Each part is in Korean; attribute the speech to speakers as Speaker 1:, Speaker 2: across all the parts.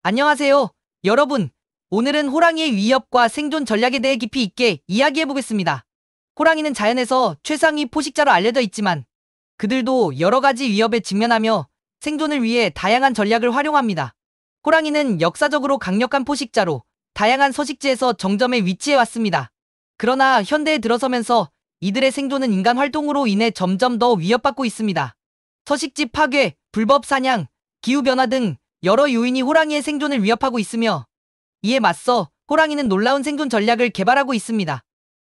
Speaker 1: 안녕하세요, 여러분. 오늘은 호랑이의 위협과 생존 전략에 대해 깊이 있게 이야기해보겠습니다. 호랑이는 자연에서 최상위 포식자로 알려져 있지만 그들도 여러 가지 위협에 직면하며 생존을 위해 다양한 전략을 활용합니다. 호랑이는 역사적으로 강력한 포식자로 다양한 서식지에서 정점에 위치해 왔습니다. 그러나 현대에 들어서면서 이들의 생존은 인간 활동으로 인해 점점 더 위협받고 있습니다. 서식지 파괴, 불법 사냥, 기후변화 등 여러 요인이 호랑이의 생존을 위협하고 있으며 이에 맞서 호랑이는 놀라운 생존 전략을 개발하고 있습니다.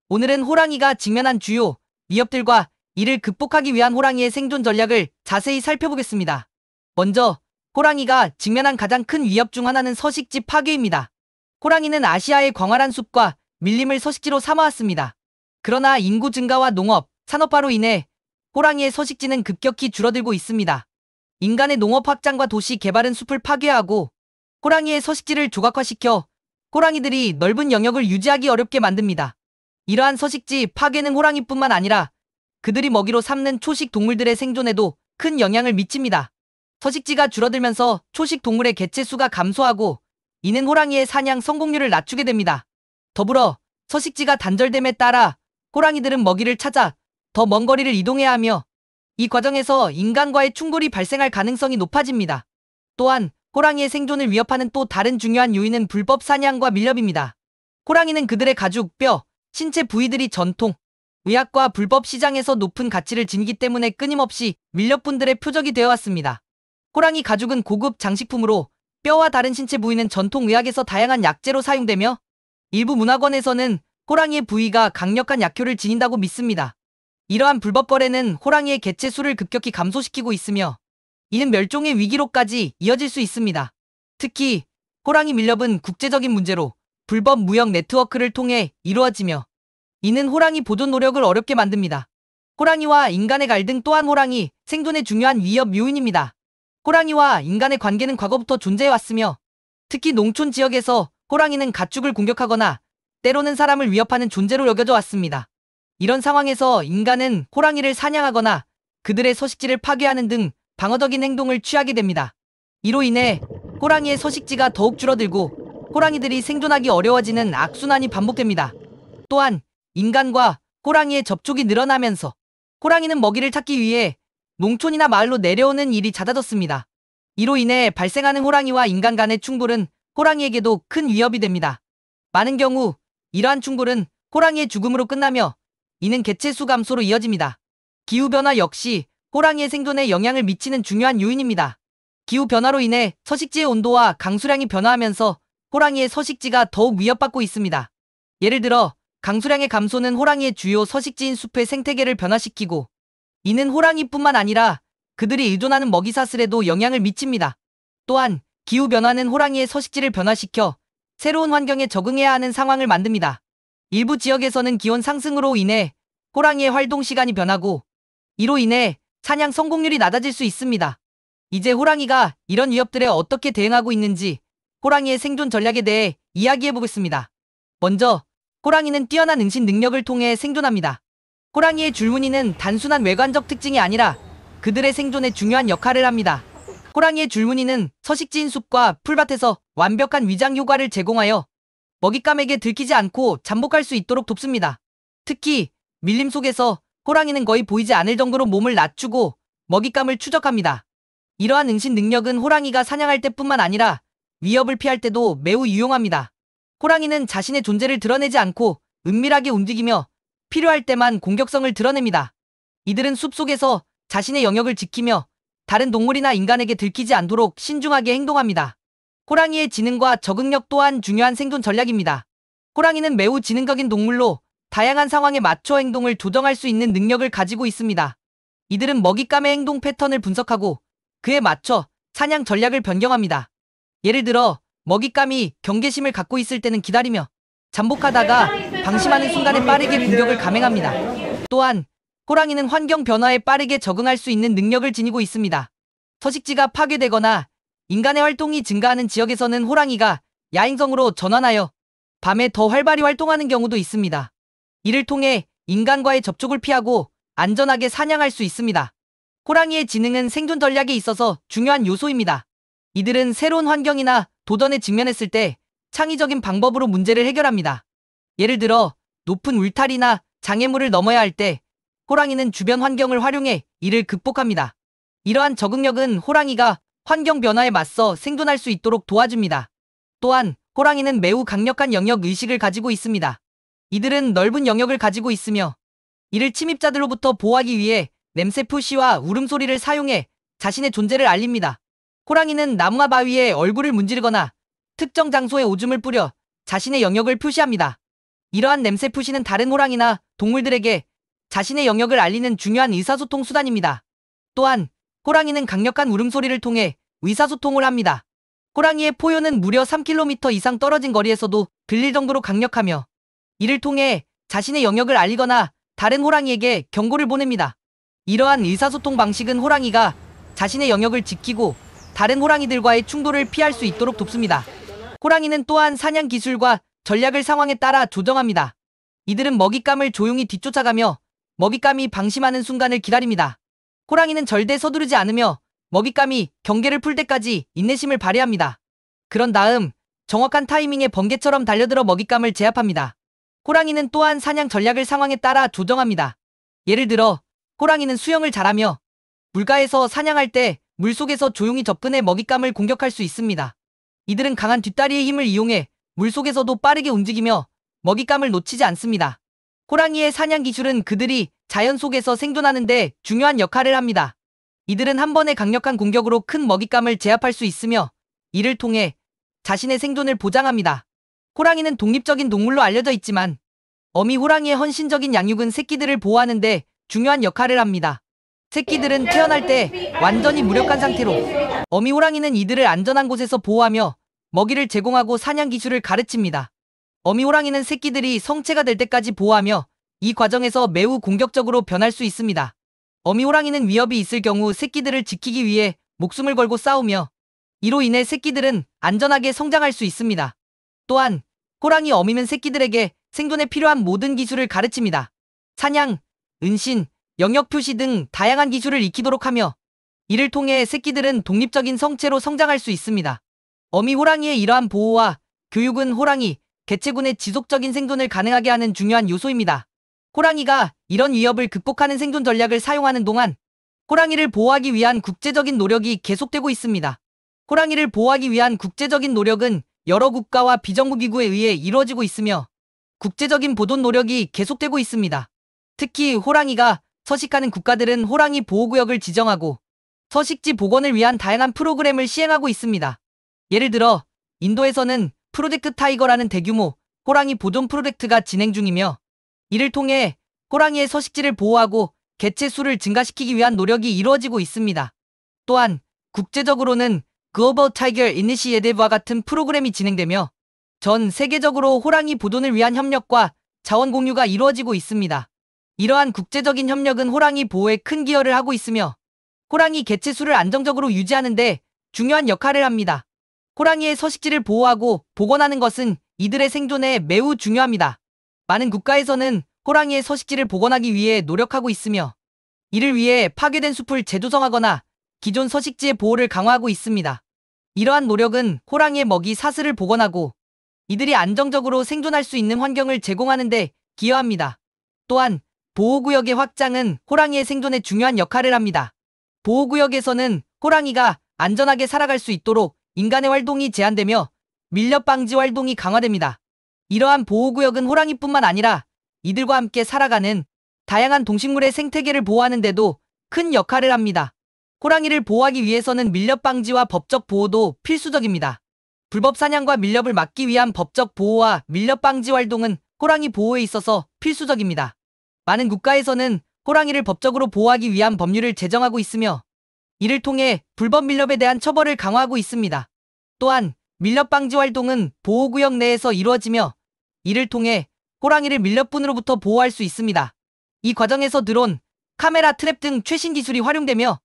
Speaker 1: 오늘은 호랑이가 직면한 주요 위협들과 이를 극복하기 위한 호랑이의 생존 전략을 자세히 살펴보겠습니다. 먼저 호랑이가 직면한 가장 큰 위협 중 하나는 서식지 파괴입니다. 호랑이는 아시아의 광활한 숲과 밀림을 서식지로 삼아왔습니다. 그러나 인구 증가와 농업, 산업화로 인해 호랑이의 서식지는 급격히 줄어들고 있습니다. 인간의 농업 확장과 도시 개발은 숲을 파괴하고 호랑이의 서식지를 조각화시켜 호랑이들이 넓은 영역을 유지하기 어렵게 만듭니다. 이러한 서식지 파괴는 호랑이뿐만 아니라 그들이 먹이로 삼는 초식 동물들의 생존에도 큰 영향을 미칩니다. 서식지가 줄어들면서 초식 동물의 개체 수가 감소하고 이는 호랑이의 사냥 성공률을 낮추게 됩니다. 더불어 서식지가 단절됨에 따라 호랑이들은 먹이를 찾아 더 먼 거리를 이동해야 하며 이 과정에서 인간과의 충돌이 발생할 가능성이 높아집니다. 또한 호랑이의 생존을 위협하는 또 다른 중요한 요인은 불법 사냥과 밀렵입니다. 호랑이는 그들의 가죽, 뼈, 신체 부위들이 전통, 의학과 불법 시장에서 높은 가치를 지니기 때문에 끊임없이 밀렵꾼들의 표적이 되어왔습니다. 호랑이 가죽은 고급 장식품으로 뼈와 다른 신체 부위는 전통 의학에서 다양한 약재로 사용되며 일부 문화권에서는 호랑이의 부위가 강력한 약효를 지닌다고 믿습니다. 이러한 불법 거래는 호랑이의 개체 수를 급격히 감소시키고 있으며 이는 멸종의 위기로까지 이어질 수 있습니다. 특히 호랑이 밀렵은 국제적인 문제로 불법 무역 네트워크를 통해 이루어지며 이는 호랑이 보존 노력을 어렵게 만듭니다. 호랑이와 인간의 갈등 또한 호랑이 생존의 중요한 위협 요인입니다. 호랑이와 인간의 관계는 과거부터 존재해왔으며 특히 농촌 지역에서 호랑이는 가축을 공격하거나 때로는 사람을 위협하는 존재로 여겨져 왔습니다. 이런 상황에서 인간은 호랑이를 사냥하거나 그들의 서식지를 파괴하는 등 방어적인 행동을 취하게 됩니다. 이로 인해 호랑이의 서식지가 더욱 줄어들고 호랑이들이 생존하기 어려워지는 악순환이 반복됩니다. 또한 인간과 호랑이의 접촉이 늘어나면서 호랑이는 먹이를 찾기 위해 농촌이나 마을로 내려오는 일이 잦아졌습니다. 이로 인해 발생하는 호랑이와 인간 간의 충돌은 호랑이에게도 큰 위협이 됩니다. 많은 경우 이러한 충돌은 호랑이의 죽음으로 끝나며 이는 개체 수 감소로 이어집니다. 기후변화 역시 호랑이의 생존에 영향을 미치는 중요한 요인입니다. 기후변화로 인해 서식지의 온도와 강수량이 변화하면서 호랑이의 서식지가 더욱 위협받고 있습니다. 예를 들어 강수량의 감소는 호랑이의 주요 서식지인 숲의 생태계를 변화시키고 이는 호랑이뿐만 아니라 그들이 의존하는 먹이사슬에도 영향을 미칩니다. 또한 기후변화는 호랑이의 서식지를 변화시켜 새로운 환경에 적응해야 하는 상황을 만듭니다. 일부 지역에서는 기온 상승으로 인해 호랑이의 활동 시간이 변하고 이로 인해 사냥 성공률이 낮아질 수 있습니다. 이제 호랑이가 이런 위협들에 어떻게 대응하고 있는지 호랑이의 생존 전략에 대해 이야기해보겠습니다. 먼저 호랑이는 뛰어난 응식 능력을 통해 생존합니다. 호랑이의 줄무늬는 단순한 외관적 특징이 아니라 그들의 생존에 중요한 역할을 합니다. 호랑이의 줄무늬는 서식지인 숲과 풀밭에서 완벽한 위장 효과를 제공하여 먹잇감에게 들키지 않고 잠복할 수 있도록 돕습니다. 특히 밀림 속에서 호랑이는 거의 보이지 않을 정도로 몸을 낮추고 먹잇감을 추적합니다. 이러한 응식 능력은 호랑이가 사냥할 때뿐만 아니라 위협을 피할 때도 매우 유용합니다. 호랑이는 자신의 존재를 드러내지 않고 은밀하게 움직이며 필요할 때만 공격성을 드러냅니다. 이들은 숲속에서 자신의 영역을 지키며 다른 동물이나 인간에게 들키지 않도록 신중하게 행동합니다. 호랑이의 지능과 적응력 또한 중요한 생존 전략입니다. 호랑이는 매우 지능적인 동물로 다양한 상황에 맞춰 행동을 조정할 수 있는 능력을 가지고 있습니다. 이들은 먹잇감의 행동 패턴을 분석하고 그에 맞춰 사냥 전략을 변경합니다. 예를 들어 먹잇감이 경계심을 갖고 있을 때는 기다리며 잠복하다가 방심하는 순간에 빠르게 공격을 감행합니다. 또한 호랑이는 환경 변화에 빠르게 적응할 수 있는 능력을 지니고 있습니다. 서식지가 파괴되거나 인간의 활동이 증가하는 지역에서는 호랑이가 야행성으로 전환하여 밤에 더 활발히 활동하는 경우도 있습니다. 이를 통해 인간과의 접촉을 피하고 안전하게 사냥할 수 있습니다. 호랑이의 지능은 생존 전략에 있어서 중요한 요소입니다. 이들은 새로운 환경이나 도전에 직면했을 때 창의적인 방법으로 문제를 해결합니다. 예를 들어 높은 울타리나 장애물을 넘어야 할 때 호랑이는 주변 환경을 활용해 이를 극복합니다. 이러한 적응력은 호랑이가 환경 변화에 맞서 생존할 수 있도록 도와줍니다. 또한 호랑이는 매우 강력한 영역 의식을 가지고 있습니다. 이들은 넓은 영역을 가지고 있으며 이를 침입자들로부터 보호하기 위해 냄새 표시와 울음소리를 사용해 자신의 존재를 알립니다. 호랑이는 나무와 바위에 얼굴을 문지르거나 특정 장소에 오줌을 뿌려 자신의 영역을 표시합니다. 이러한 냄새 표시는 다른 호랑이나 동물들에게 자신의 영역을 알리는 중요한 의사소통 수단입니다. 또한 호랑이는 강력한 울음소리를 통해 의사소통을 합니다. 호랑이의 포효는 무려 3km 이상 떨어진 거리에서도 들릴 정도로 강력하며 이를 통해 자신의 영역을 알리거나 다른 호랑이에게 경고를 보냅니다. 이러한 의사소통 방식은 호랑이가 자신의 영역을 지키고 다른 호랑이들과의 충돌을 피할 수 있도록 돕습니다. 호랑이는 또한 사냥 기술과 전략을 상황에 따라 조정합니다. 이들은 먹잇감을 조용히 뒤쫓아가며 먹잇감이 방심하는 순간을 기다립니다. 호랑이는 절대 서두르지 않으며 먹잇감이 경계를 풀 때까지 인내심을 발휘합니다. 그런 다음 정확한 타이밍에 번개처럼 달려들어 먹잇감을 제압합니다. 호랑이는 또한 사냥 전략을 상황에 따라 조정합니다. 예를 들어 호랑이는 수영을 잘하며 물가에서 사냥할 때 물속에서 조용히 접근해 먹잇감을 공격할 수 있습니다. 이들은 강한 뒷다리의 힘을 이용해 물속에서도 빠르게 움직이며 먹잇감을 놓치지 않습니다. 호랑이의 사냥 기술은 그들이 자연 속에서 생존하는 데 중요한 역할을 합니다. 이들은 한 번의 강력한 공격으로 큰 먹잇감을 제압할 수 있으며 이를 통해 자신의 생존을 보장합니다. 호랑이는 독립적인 동물로 알려져 있지만 어미 호랑이의 헌신적인 양육은 새끼들을 보호하는 데 중요한 역할을 합니다. 새끼들은 태어날 때 완전히 무력한 상태로 어미 호랑이는 이들을 안전한 곳에서 보호하며 먹이를 제공하고 사냥 기술을 가르칩니다. 어미 호랑이는 새끼들이 성체가 될 때까지 보호하며 이 과정에서 매우 공격적으로 변할 수 있습니다. 어미 호랑이는 위협이 있을 경우 새끼들을 지키기 위해 목숨을 걸고 싸우며 이로 인해 새끼들은 안전하게 성장할 수 있습니다. 또한 호랑이 어미는 새끼들에게 생존에 필요한 모든 기술을 가르칩니다. 사냥, 은신, 영역 표시 등 다양한 기술을 익히도록 하며 이를 통해 새끼들은 독립적인 성체로 성장할 수 있습니다. 어미 호랑이의 이러한 보호와 교육은 호랑이, 개체군의 지속적인 생존을 가능하게 하는 중요한 요소입니다. 호랑이가 이런 위협을 극복하는 생존 전략을 사용하는 동안 호랑이를 보호하기 위한 국제적인 노력이 계속되고 있습니다. 호랑이를 보호하기 위한 국제적인 노력은 여러 국가와 비정부 기구에 의해 이루어지고 있으며 국제적인 보존 노력이 계속되고 있습니다. 특히 호랑이가 서식하는 국가들은 호랑이 보호구역을 지정하고 서식지 복원을 위한 다양한 프로그램을 시행하고 있습니다. 예를 들어 인도에서는 프로젝트 타이거라는 대규모 호랑이 보존 프로젝트가 진행 중이며 이를 통해 호랑이의 서식지를 보호하고 개체 수를 증가시키기 위한 노력이 이루어지고 있습니다. 또한 국제적으로는 글로벌 타이거 이니시에티브와 같은 프로그램이 진행되며 전 세계적으로 호랑이 보존을 위한 협력과 자원 공유가 이루어지고 있습니다. 이러한 국제적인 협력은 호랑이 보호에 큰 기여를 하고 있으며 호랑이 개체 수를 안정적으로 유지하는 데 중요한 역할을 합니다. 호랑이의 서식지를 보호하고 복원하는 것은 이들의 생존에 매우 중요합니다. 많은 국가에서는 호랑이의 서식지를 복원하기 위해 노력하고 있으며 이를 위해 파괴된 숲을 재조성하거나 기존 서식지의 보호를 강화하고 있습니다. 이러한 노력은 호랑이의 먹이 사슬을 복원하고 이들이 안정적으로 생존할 수 있는 환경을 제공하는 데 기여합니다. 또한 보호구역의 확장은 호랑이의 생존에 중요한 역할을 합니다. 보호구역에서는 호랑이가 안전하게 살아갈 수 있도록 인간의 활동이 제한되며 밀렵 방지 활동이 강화됩니다. 이러한 보호구역은 호랑이뿐만 아니라 이들과 함께 살아가는 다양한 동식물의 생태계를 보호하는 데도 큰 역할을 합니다. 호랑이를 보호하기 위해서는 밀렵 방지와 법적 보호도 필수적입니다. 불법 사냥과 밀렵을 막기 위한 법적 보호와 밀렵 방지 활동은 호랑이 보호에 있어서 필수적입니다. 많은 국가에서는 호랑이를 법적으로 보호하기 위한 법률을 제정하고 있으며 이를 통해 불법 밀렵에 대한 처벌을 강화하고 있습니다. 또한 밀렵 방지 활동은 보호구역 내에서 이루어지며 이를 통해 호랑이를 밀렵꾼으로부터 보호할 수 있습니다. 이 과정에서 드론, 카메라 트랩 등 최신 기술이 활용되며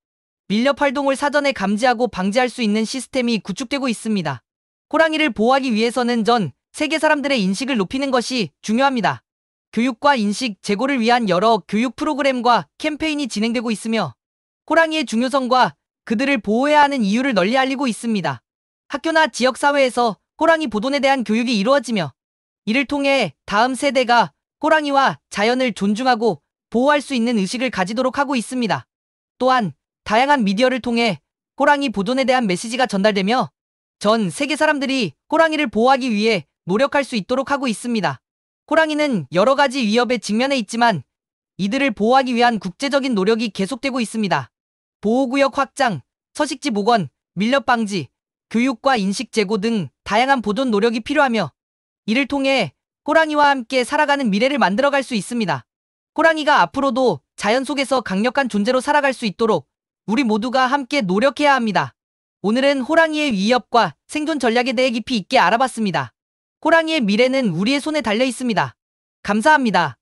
Speaker 1: 밀렵 활동을 사전에 감지하고 방지할 수 있는 시스템이 구축되고 있습니다. 호랑이를 보호하기 위해서는 전 세계 사람들의 인식을 높이는 것이 중요합니다. 교육과 인식 제고를 위한 여러 교육 프로그램과 캠페인이 진행되고 있으며 호랑이의 중요성과 그들을 보호해야 하는 이유를 널리 알리고 있습니다. 학교나 지역사회에서 호랑이 보존에 대한 교육이 이루어지며 이를 통해 다음 세대가 호랑이와 자연을 존중하고 보호할 수 있는 의식을 가지도록 하고 있습니다. 또한 다양한 미디어를 통해 호랑이 보존에 대한 메시지가 전달되며 전 세계 사람들이 호랑이를 보호하기 위해 노력할 수 있도록 하고 있습니다. 호랑이는 여러 가지 위협에 직면해 있지만 이들을 보호하기 위한 국제적인 노력이 계속되고 있습니다. 보호구역 확장, 서식지 복원, 밀렵 방지, 교육과 인식 제고 등 다양한 보존 노력이 필요하며 이를 통해 호랑이와 함께 살아가는 미래를 만들어갈 수 있습니다. 호랑이가 앞으로도 자연 속에서 강력한 존재로 살아갈 수 있도록 우리 모두가 함께 노력해야 합니다. 오늘은 호랑이의 위협과 생존 전략에 대해 깊이 있게 알아봤습니다. 호랑이의 미래는 우리의 손에 달려 있습니다. 감사합니다.